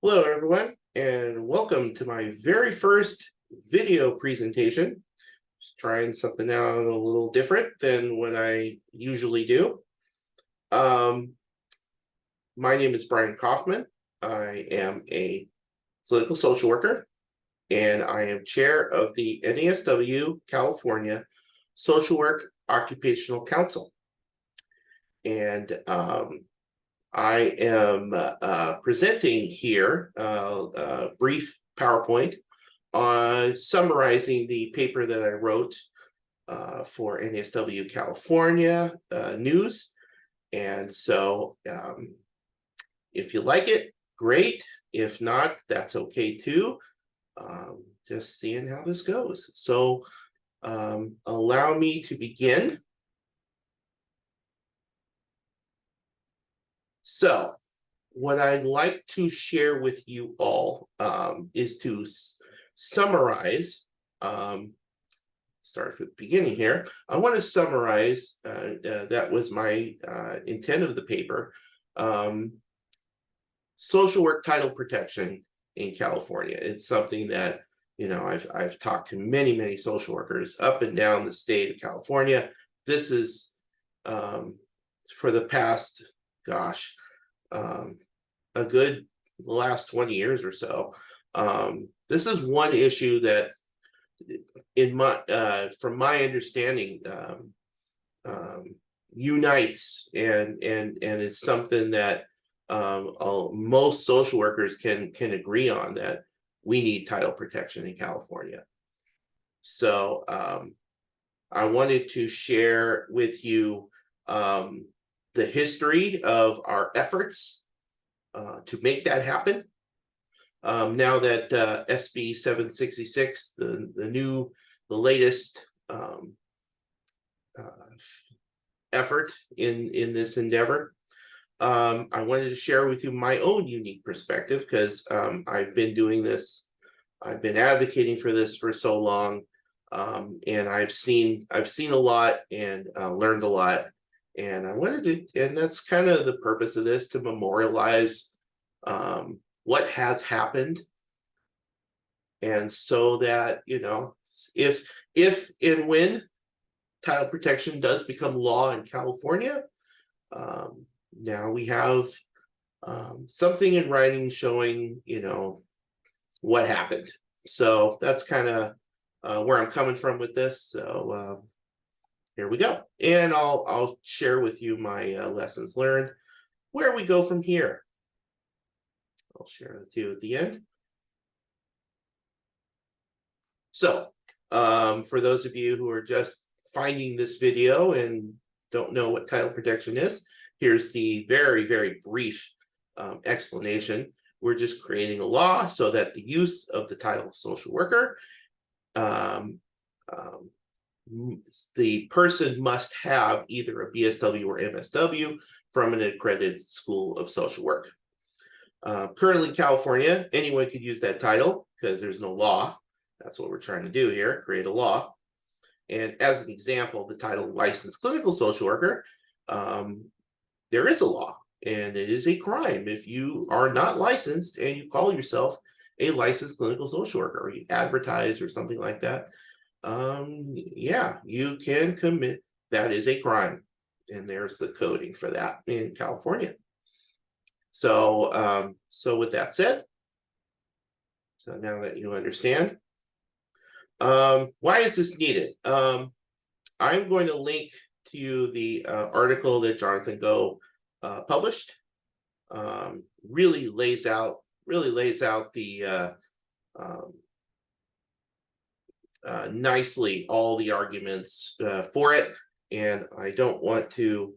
Hello, everyone, and welcome to my very first video presentation. Just trying something out a little different than what I usually do. My name is Brian Kaufman. I am a clinical social worker, and I am chair of the NASW California Social Work Occupational Council. And I am presenting here a brief PowerPoint on summarizing the paper that I wrote for NASW California News. And so if you like it, great. If not, that's okay too. Just seeing how this goes. So allow me to begin. So what I'd like to share with you all is to summarize, start from the beginning here. I want to summarize, that was my intent of the paper, social work title protection in California. It's something that, you know, I've talked to many social workers up and down the state of California. This is for the past, gosh, a good last 20 years or so. This is one issue that, in my from my understanding, unites and is something that most social workers can agree on, that we need title protection in California. So I wanted to share with you the history of our efforts to make that happen. Now that SB 766, the latest effort in this endeavor, I wanted to share with you my own unique perspective, because I've been doing this, I've been advocating for this for so long, and I've seen a lot and learned a lot. And I wanted to, and that's kind of the purpose of this, to memorialize what has happened. And so that, you know, if and when title protection does become law in California, now we have something in writing showing, you know, what happened. So that's kind of where I'm coming from with this. So here we go. And I'll share with you my lessons learned, where we go from here. I'll share with you at the end. So for those of you who are just finding this video and don't know what title protection is, here's the very brief explanation. We're just creating a law so that the use of the title social worker, the person must have either a BSW or MSW from an accredited school of social work. Currently in California, anyone could use that title because there's no law. That's what we're trying to do here, create a law. And as an example, the title licensed clinical social worker, there is a law, and it is a crime if you are not licensed and you call yourself a licensed clinical social worker, or you advertise or something like that. Yeah, you can commit, that is a crime. And there's the coding for that in California. So, so with that said, so now that you understand, why is this needed? I'm going to link to you the article that Jonathan Goh published. Really lays out the nicely all the arguments for it, and I don't want to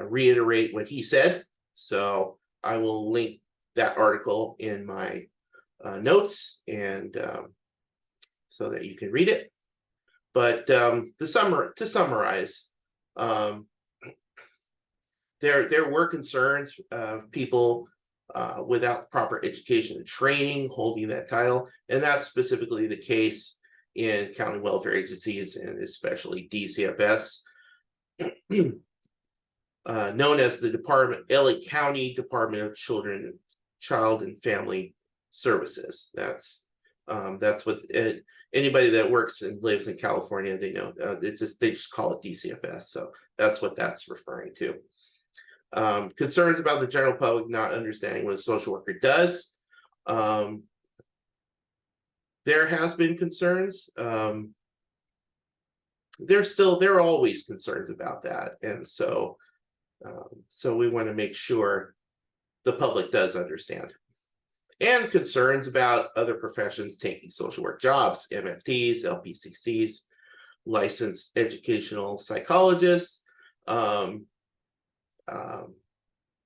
reiterate what he said, so I will link that article in my notes, and so that you can read it. But to summarize, there were concerns of people without proper education and training holding that title, and that's specifically the case in county welfare agencies and especially DCFS. known as the LA County Department of Child and Family Services. That's what anybody that works and lives in California, they know. They just call it DCFS. So that's what that's referring to. Concerns about the general public not understanding what a social worker does. There has been concerns. There are always concerns about that, and so we want to make sure the public does understand. And concerns about other professions taking social work jobs, MFTs, LPCCs, licensed educational psychologists.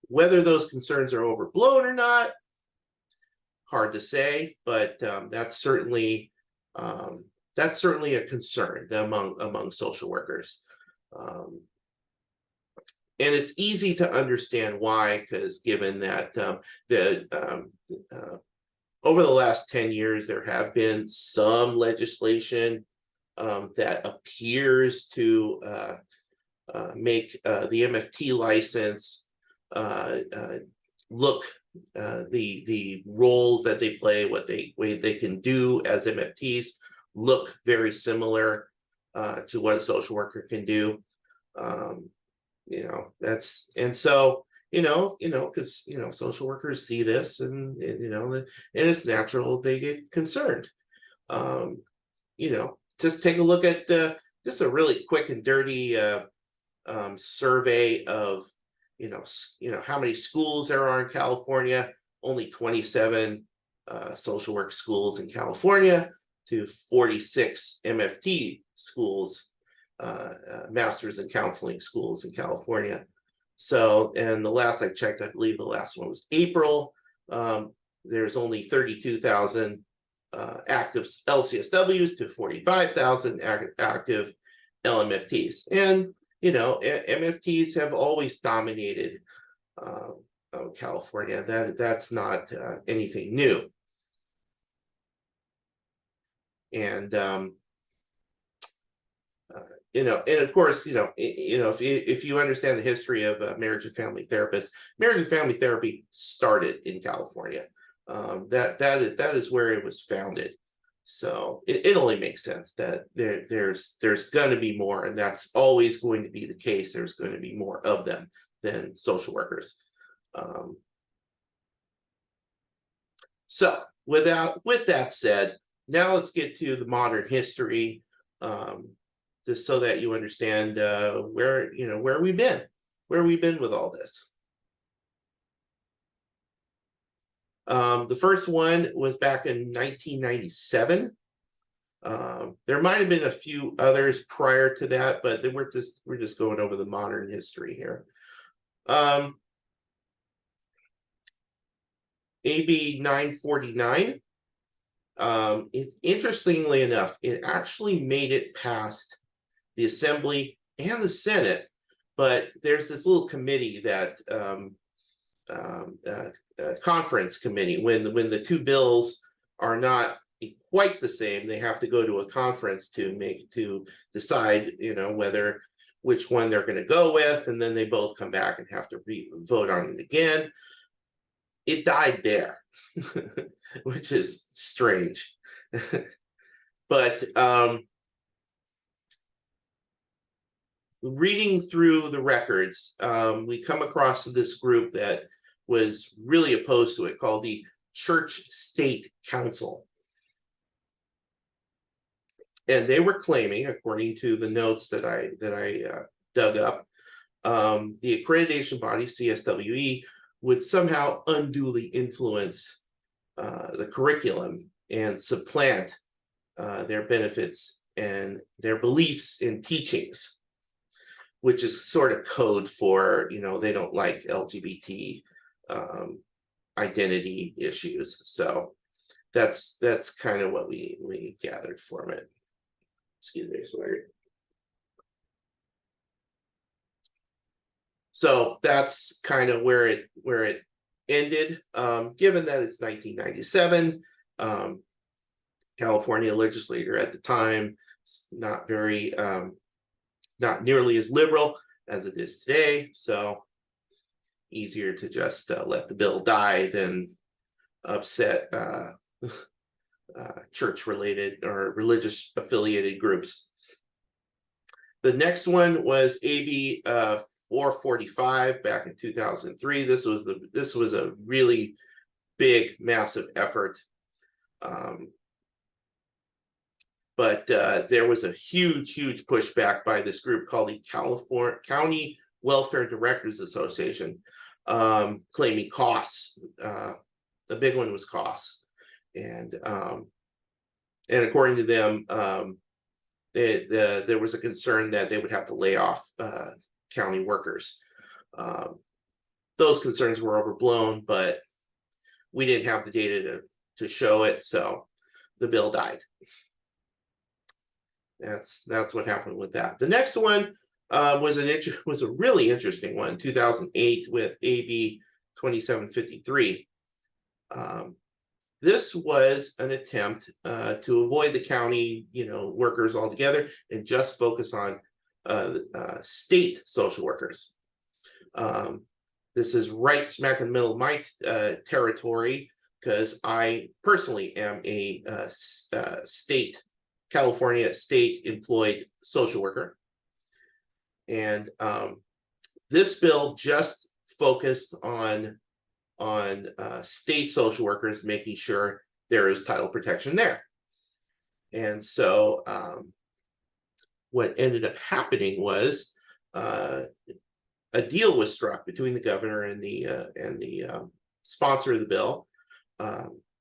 Whether those concerns are overblown or not, hard to say, but that's certainly a concern among social workers. And it's easy to understand why, because given that over the last 10 years, there have been some legislation that appears to make the MFT license look the roles that they play, what they can do as MFTs look very similar to what a social worker can do. Because social workers see this, and it's natural they get concerned. Just take a look at just a really quick and dirty survey of how many schools there are in California. Only 27 social work schools in California to 46 MFT schools, masters in counseling schools in California. So, and the last I checked, I believe the last one was April. There's only 32,000 active LCSWs to 45,000 active LMFTs. And MFTs have always dominated California. That's not anything new. And and of course, if you understand the history of marriage and family therapists, marriage and family therapy started in California. That is where it was founded. So it only makes sense that there's going to be more, and that's always going to be the case. There's going to be more of them than social workers. So with that said, now let's get to the modern history, just so that you understand where we've been with all this. The first one was back in 1997. There might have been a few others prior to that, but then we're just going over the modern history here. AB 949. Interestingly enough, it actually made it past the Assembly and the Senate, but there's this little committee that conference committee, when the two bills are not quite the same, they have to go to a conference to decide which one they're going to go with, and then they both come back and have to vote on it again. It died there, which is strange. But reading through the records, we come across this group that was really opposed to it, called the Church-State Council. And they were claiming, according to the notes that I dug up, the accreditation body, CSWE, would somehow unduly influence the curriculum and supplant their benefits and their beliefs in teachings, which is sort of code for, they don't like LGBT identity issues. So that's kind of what we gathered from it. Excuse me, sorry. So that's kind of where it ended. Given that it's 1997, California legislator at the time, not nearly as liberal. as it is today. So easier to just let the bill die than upset church-related or religious affiliated groups. The next one was AB 445 back in 2003. This was a really big, massive effort. But there was a huge pushback by this group called the California County Welfare Directors Association, claiming costs. The big one was costs, and according to them, there was a concern that they would have to lay off county workers. Those concerns were overblown, but we didn't have the data to show it, so the bill died. That's what happened with that. The next one was a really interesting one, 2008 with AB 2753. This was an attempt to avoid the county, workers altogether and just focus on state social workers. This is right smack in the middle of my territory, because I personally am a California state employed social worker. And this bill just focused on state social workers, making sure there is title protection there. And so what ended up happening was a deal was struck between the governor and the sponsor of the bill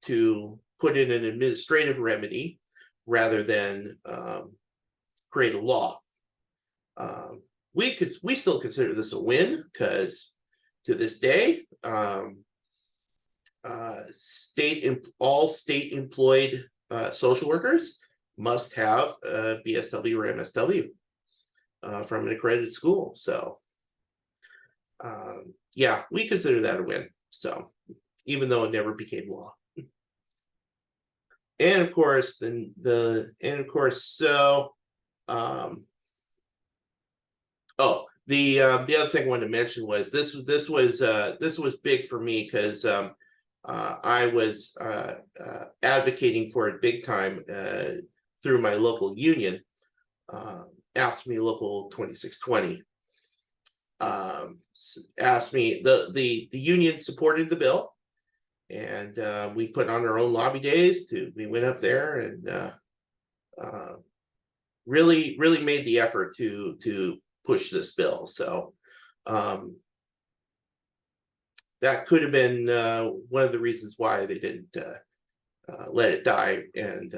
to put in an administrative remedy rather than create a law. We still consider this a win, because to this day, all state employed social workers must have a BSW or MSW from an accredited school. So yeah, we consider that a win. So even though it never became law. And of course, the other thing I wanted to mention was this was big for me, because I was advocating for it big time through my local union, AFSCME Local 2620. Asked me, the union supported the bill, and we put on our own lobby days. We went up there and really made the effort to push this bill. So that could have been one of the reasons why they didn't let it die and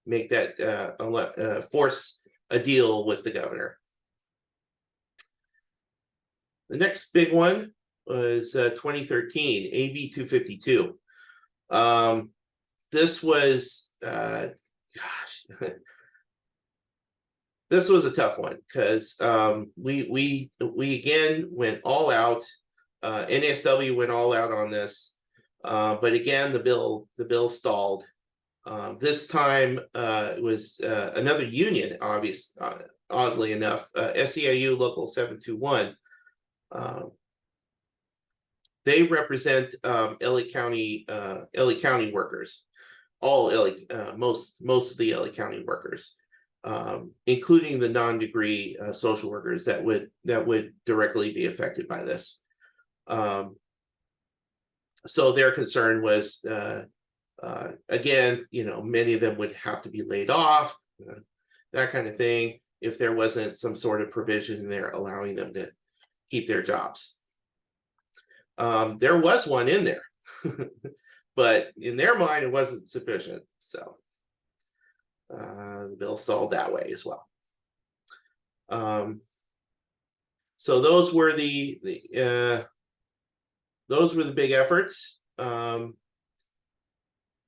make that force a deal with the governor. The next big one was 2013, AB 252. This was, this was a tough one, because we again went all out. NASW went all out on this, but again the bill stalled. This time it was another union, oddly enough, SEIU Local 721. They represent LA County workers, all LA, most of the LA County workers, including the non-degree social workers that would directly be affected by this. So their concern was, again, many of them would have to be laid off, that kind of thing, if there wasn't some sort of provision there allowing them to keep their jobs. There was one in there, but in their mind, it wasn't sufficient. So the bill stalled that way as well. So those were the big efforts.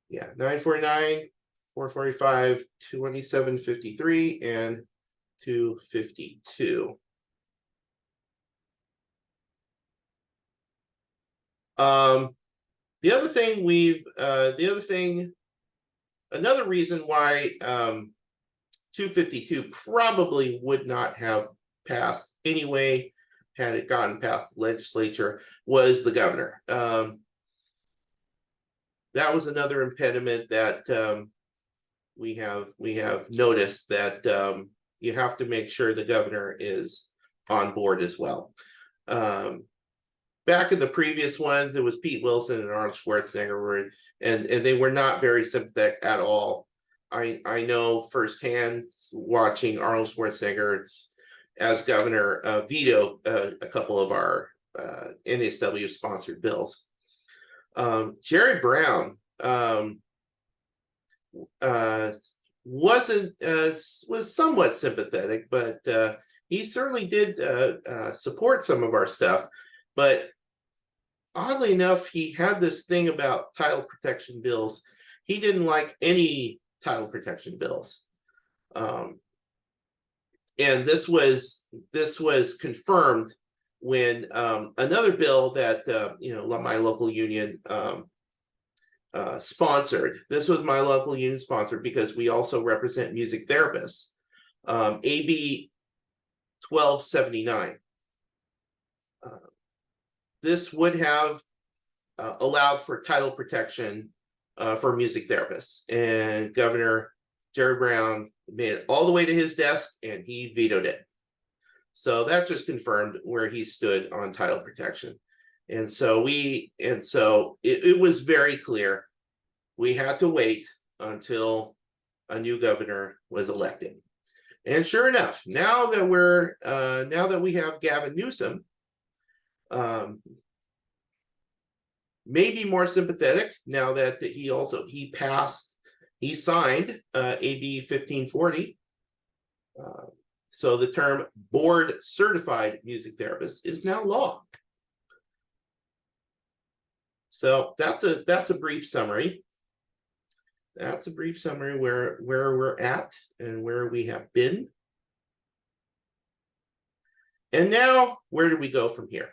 Yeah, 949, 445, 2753, and 252. Another reason why 252 probably would not have passed anyway had it gotten past the legislature was the governor. That was another impediment that we have noticed, that you have to make sure the governor is on board as well. Back in the previous ones, it was Pete Wilson and Arnold Schwarzenegger, and they were not very sympathetic at all. I know firsthand, watching Arnold Schwarzenegger as governor veto a couple of our NASW sponsored bills. Jerry Brown was somewhat sympathetic, but he certainly did support some of our stuff. But oddly enough, he had this thing about title protection bills. He didn't like any title protection bills. And this was confirmed when another bill that my local union sponsored. This was my local union sponsored because we also represent music therapists. AB 1279. This would have allowed for title protection for music therapists, and Governor Jerry Brown made it all the way to his desk and he vetoed it. So that just confirmed where he stood on title protection. And so it was very clear we had to wait until a new governor was elected. And sure enough, now that we have Gavin Newsom, maybe more sympathetic now that he signed AB 1540. So the term board certified music therapist is now law. So that's a brief summary. That's a brief summary where we're at and where we have been. And now, where do we go from here?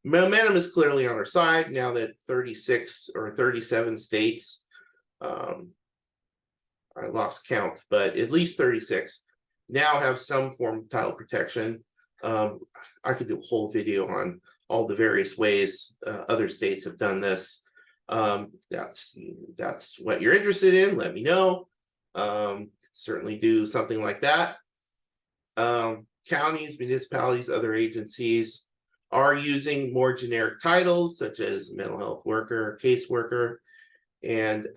Momentum is clearly on our side now that 36 or 37 states, I lost count, but at least 36 now have some form of title protection. I could do a whole video on all the various ways other states have done this. That's what you're interested in, let me know. Certainly do something like that. Counties, municipalities, other agencies are using more generic titles such as mental health worker, caseworker, and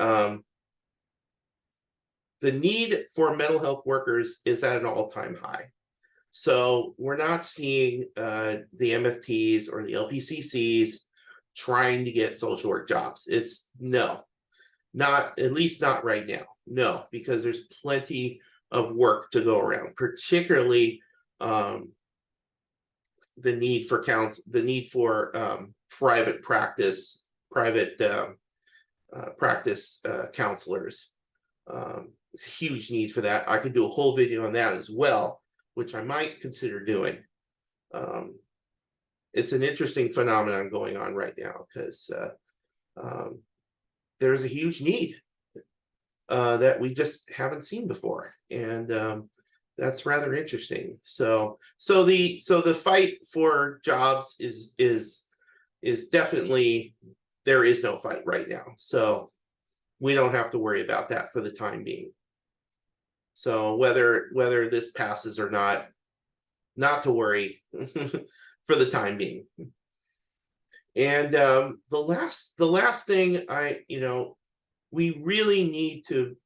the need for mental health workers is at an all-time high. So we're not seeing the MFTs or the LPCCs trying to get social work jobs. It's no, not at least not right now. No, because there's plenty of work to go around, particularly the need for private practice counselors. It's a huge need for that. I could do a whole video on that as well, which I might consider doing. It's an interesting phenomenon going on right now because there's a huge need that we just haven't seen before, and that's rather interesting. So the fight for jobs is definitely, there is no fight right now. So we don't have to worry about that for the time being. So whether this passes or not to worry for the time being. And the last thing we really need to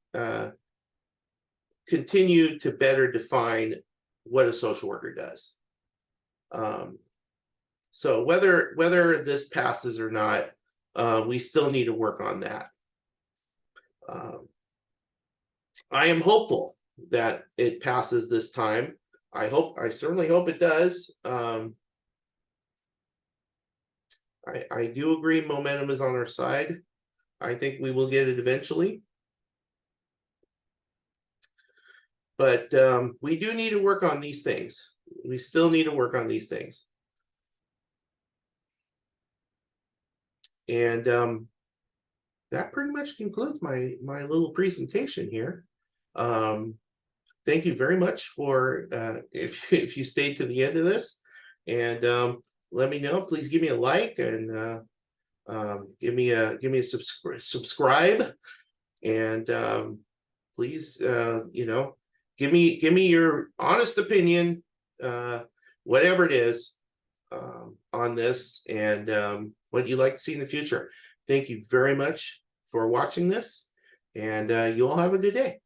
continue to better define what a social worker does. So whether this passes or not, we still need to work on that. I am hopeful that it passes this time. I certainly hope it does. I do agree momentum is on our side. I think we will get it eventually. But we do need to work on these things. We still need to work on these things. And that pretty much concludes my little presentation here. thank you very much for if you stayed to the end of this, and let me know. Please give me a like, and give me a subscribe, and please give me your honest opinion, whatever it is, on this, and what you'd like to see in the future. Thank you very much for watching this, and you all have a good day.